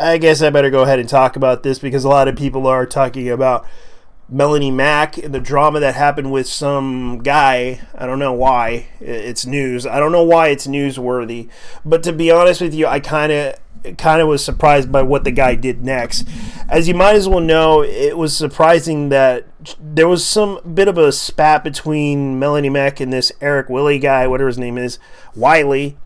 I guess I better go ahead and talk about this because a lot of people are talking about Melonie Mac and the drama that happened with some guy. I don't know why it's news. I don't know why it's newsworthy. But to be honest with you, I kind of was surprised by what the guy did next. As you might as well know, it was surprising that there was some bit of a spat between Melonie Mac and this Eric Willie guy, whatever his name is, Wiley.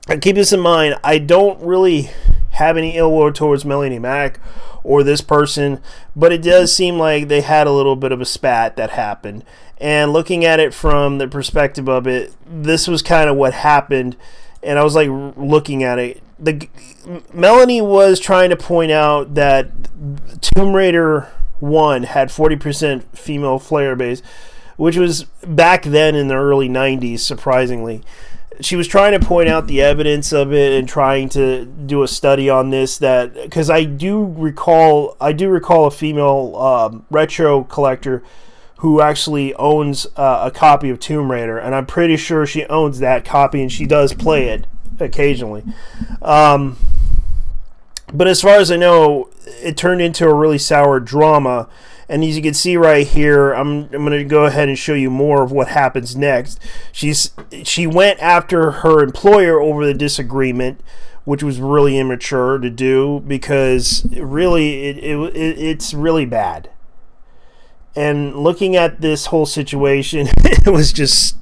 And keep this in mind, I don't really have any ill will towards Melonie Mac or this person, but it does seem like they had a little bit of a spat that happened. And looking at it from the perspective of it, this was kind of what happened. And I was like looking at it. Melonie was trying to point out that Tomb Raider 1 had 40% female player base, which was back then in the early 90s, surprisingly. She was trying to point out the evidence of it and trying to do a study on this, that because I do recall a female retro collector who actually owns a copy of Tomb Raider, and I'm pretty sure she owns that copy and she does play it occasionally. But as far as I know, it turned into a really sour drama. And as you can see right here, I'm going to go ahead and show you more of what happens next. She went after her employer over the disagreement, which was really immature to do because it's really bad. And looking at this whole situation, it was just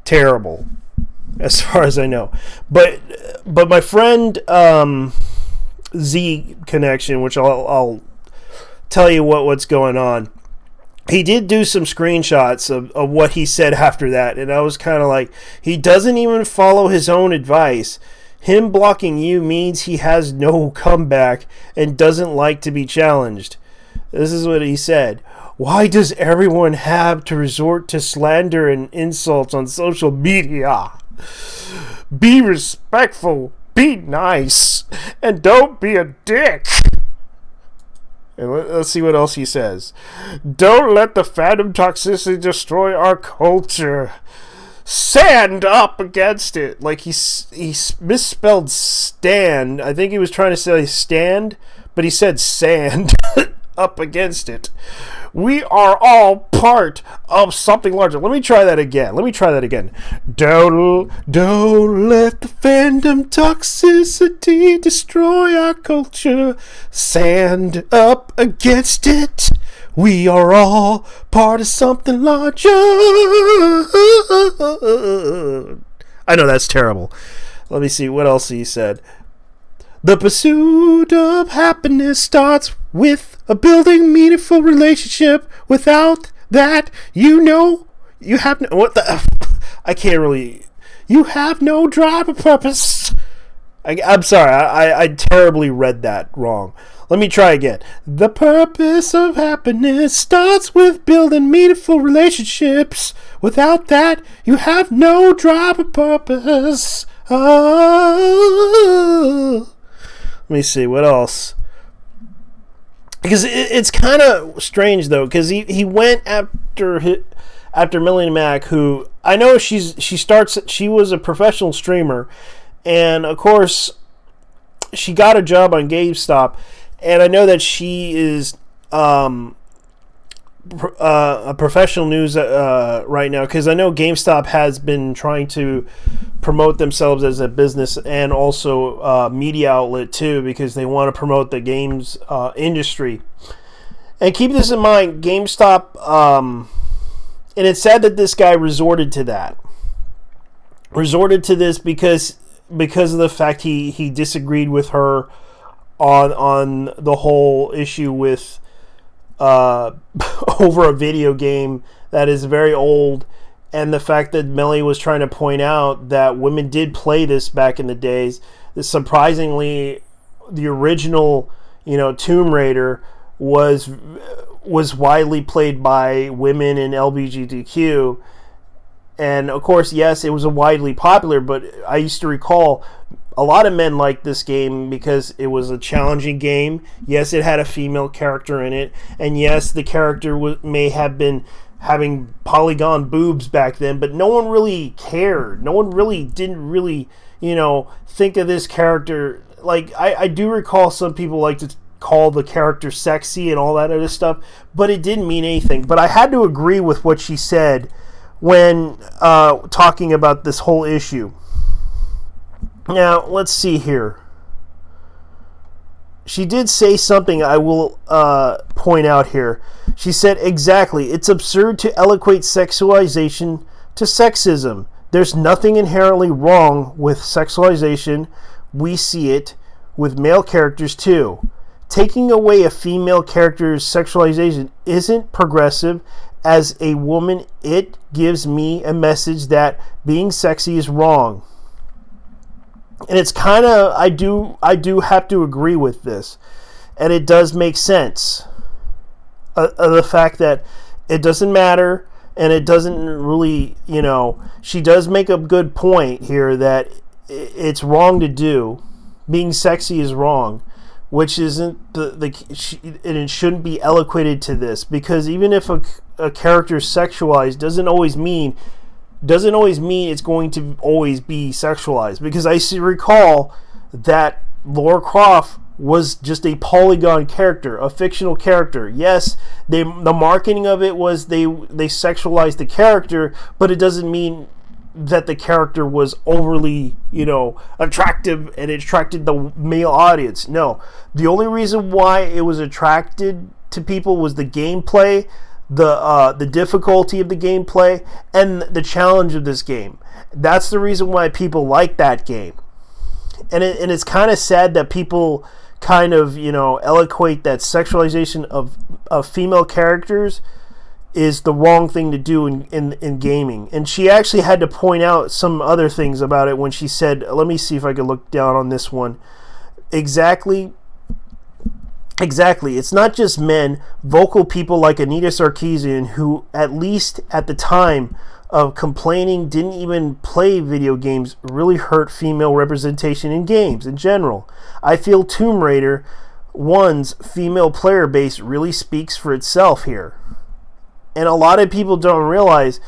terrible, as far as I know. But my friend Z Connection, which I'll tell you what's going on. He did do some screenshots of what he said after that, and I was kind of like, he doesn't even follow his own advice. Him blocking you means he has no comeback and doesn't like to be challenged. This is what he said. Why does everyone have to resort to slander and insults on social media? Be respectful, be nice, and don't be a dick. And let's see what else he says. Don't let the fandom toxicity destroy our culture. Stand up against it. Like he misspelled stand. I think he was trying to say stand, but he said sand. Up against it. We are all part of something larger. Let me try that again. Don't let the fandom toxicity destroy our culture. Stand up against it. We are all part of something larger. I know that's terrible. Let me see what else he said. The pursuit of happiness starts with a building meaningful relationship. Without that, you have no... What the... I can't really... You have no drive or purpose. I'm sorry, I terribly read that wrong. Let me try again. The purpose of happiness starts with building meaningful relationships. Without that, you have no drive or purpose. Oh... Let me see, what else? Because it's kind of strange, though, because he went after Melonie Mac, who I know she was a professional streamer, and of course she got a job on GameStop, and I know that she is a professional news right now, because I know GameStop has been trying to promote themselves as a business and also media outlet too, because they want to promote the games industry. And keep this in mind, GameStop, and it's sad that this guy resorted to this because of the fact he disagreed with her on the whole issue with over a video game that is very old. And the fact that Melly was trying to point out that women did play this back in the days. Surprisingly, the original, Tomb Raider was widely played by women in LGBTQ. And of course, yes, it was a widely popular, but I used to recall a lot of men liked this game because it was a challenging game. Yes, it had a female character in it. And yes, the character may have been having polygon boobs back then, but no one really cared. No one really didn't really, think of this character like, I do recall some people like to call the character sexy and all that other stuff, but it didn't mean anything. But I had to agree with what she said when talking about this whole issue. Now, let's see here. She did say something I will point out here. She said, exactly, it's absurd to equate sexualization to sexism. There's nothing inherently wrong with sexualization. We see it with male characters too. Taking away a female character's sexualization isn't progressive. As a woman, it gives me a message that being sexy is wrong. And it's kind of, I do have to agree with this. And it does make sense. The fact that it doesn't matter, and it doesn't really, she does make a good point here that it's wrong to do. Being sexy is wrong, which isn't and it shouldn't be equated to this, because even if a character is sexualized, doesn't always mean it's going to always be sexualized. Because I recall that Lara Croft was just a polygon character, a fictional character. Yes, the marketing of it was they sexualized the character, but it doesn't mean that the character was overly, attractive and it attracted the male audience. No, the only reason why it was attracted to people was the gameplay, the difficulty of the gameplay, and the challenge of this game. That's the reason why people like that game. And it's kind of sad that people kind of, equate that sexualization of female characters is the wrong thing to do in gaming. And she actually had to point out some other things about it when she said, let me see if I can look down on this one. Exactly. It's not just men. Vocal people like Anita Sarkeesian, who at least at the time of complaining didn't even play video games, really hurt female representation in games in general. I feel Tomb Raider 1's female player base really speaks for itself here. And a lot of people don't realize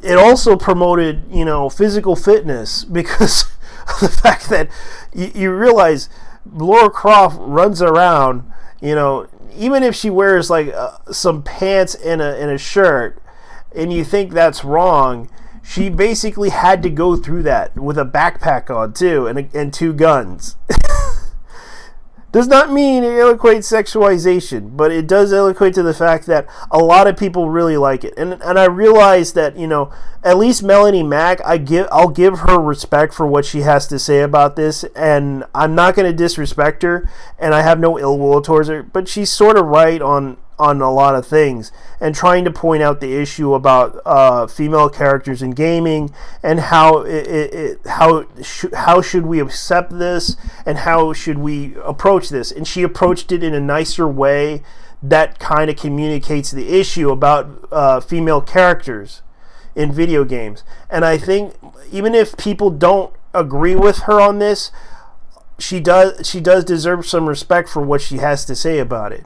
it also promoted, physical fitness, because of the fact that you realize Lara Croft runs around, even if she wears like some pants and a shirt, and you think that's wrong, she basically had to go through that with a backpack on too, and two guns. Does not mean it equates sexualization, but it does equate to the fact that a lot of people really like it. And I realize that, at least Melonie Mac, I'll give her respect for what she has to say about this, and I'm not going to disrespect her, and I have no ill will towards her, but she's sort of right on a lot of things, and trying to point out the issue about female characters in gaming, and how should we accept this, and how should we approach this. And she approached it in a nicer way that kind of communicates the issue about female characters in video games. And I think even if people don't agree with her on this, she does deserve some respect for what she has to say about it.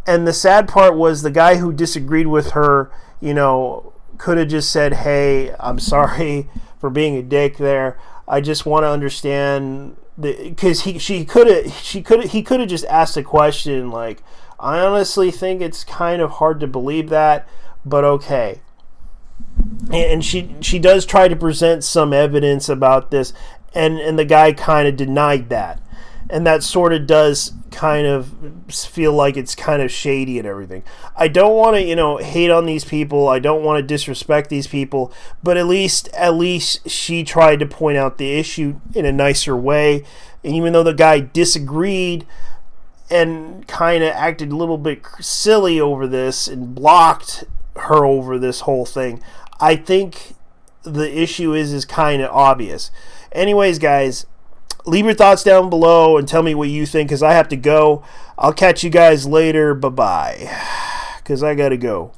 And the sad part was the guy who disagreed with her, could have just said, hey, I'm sorry for being a dick there. I just want to understand, because he could have just asked a question like, I honestly think it's kind of hard to believe that, but okay. And she does try to present some evidence about this, and the guy kind of denied that. And that sort of does kind of feel like it's kind of shady and everything. I don't want to, hate on these people. I don't want to disrespect these people. But at least she tried to point out the issue in a nicer way. And even though the guy disagreed and kind of acted a little bit silly over this and blocked her over this whole thing, I think the issue is kind of obvious. Anyways, guys, leave your thoughts down below and tell me what you think, because I have to go. I'll catch you guys later. Bye-bye. Because I got to go.